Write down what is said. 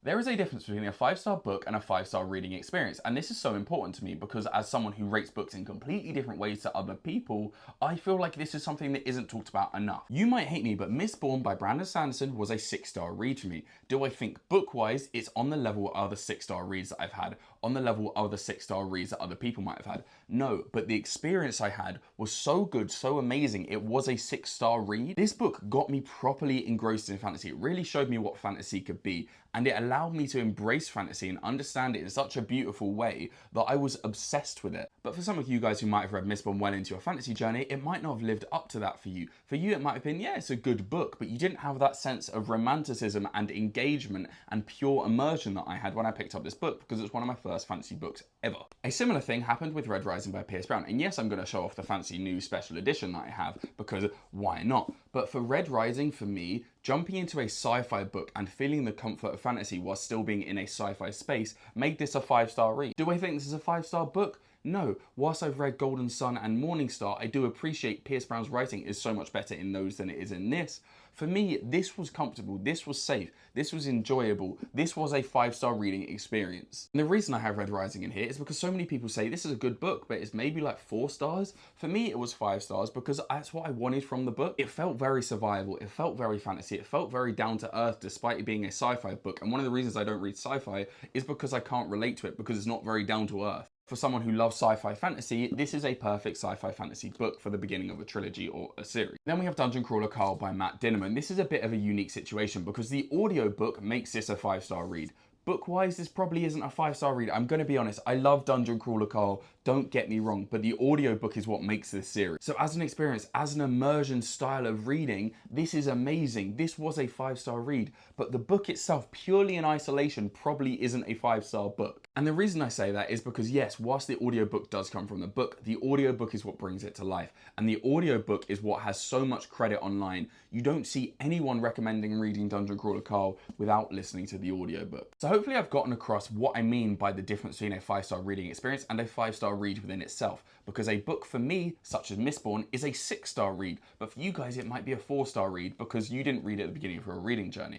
There is a difference between a 5-star book and a 5-star reading experience, and this is so important to me because as someone who rates books in completely different ways to other people, I feel like this is something that isn't talked about enough. You might hate me, but Mistborn by Brandon Sanderson was a 6-star read for me. Do I think book-wise it's on the level of other 6-star reads that I've had, on the level of other 6-star reads that other people might have had? No, but the experience I had was so good, so amazing, it was a 6-star read. This book got me properly engrossed in fantasy. It really showed me what fantasy could be, and it allowed me to embrace fantasy and understand it in such a beautiful way that I was obsessed with it. But for some of you guys who might have read Mistborn well into your fantasy journey, it might not have lived up to that for you. For you, it might have been, yeah, it's a good book, but you didn't have that sense of romanticism and engagement and pure immersion that I had when I picked up this book, because it's one of my first fantasy books ever. A similar thing happened with Red Rising by Pierce Brown, and yes, I'm going to show off the fancy new special edition that I have, because why not? But for Red Rising, for me, jumping into a sci-fi book and feeling the comfort of fantasy while still being in a sci-fi space made this a 5-star read. Do I think this is a 5-star book? No. Whilst I've read Golden Sun and Morningstar, I do appreciate Pierce Brown's writing is so much better in those than it is in this. For me, this was comfortable, this was safe, this was enjoyable, this was a 5-star reading experience. And the reason I have Red Rising in here is because so many people say this is a good book, but it's maybe like 4 stars. For me, it was 5 stars because that's what I wanted from the book. It felt very survival, it felt very fantasy, it felt very down to earth despite it being a sci-fi book. And one of the reasons I don't read sci-fi is because I can't relate to it, because it's not very down to earth. For someone who loves sci-fi fantasy, this is a perfect sci-fi fantasy book for the beginning of a trilogy or a series. Then we have Dungeon Crawler Carl by Matt Dinnerman. This is a bit of a unique situation because the audiobook makes this a 5-star read. Book-wise, this probably isn't a 5-star read. I'm going to be honest, I love Dungeon Crawler Carl, don't get me wrong, but the audiobook is what makes this series. So as an experience, as an immersion style of reading, this is amazing. This was a 5-star read, but the book itself, purely in isolation, probably isn't a 5-star book. And the reason I say that is because yes, whilst the audiobook does come from the book, the audiobook is what brings it to life. And the audiobook is what has so much credit online. You don't see anyone recommending reading Dungeon Crawler Carl without listening to the audiobook. So hopefully I've gotten across what I mean by the difference between a 5-star reading experience and a 5-star read within itself. Because a book for me, such as Mistborn, is a 6-star read, but for you guys it might be a 4-star read because you didn't read it at the beginning of your reading journey.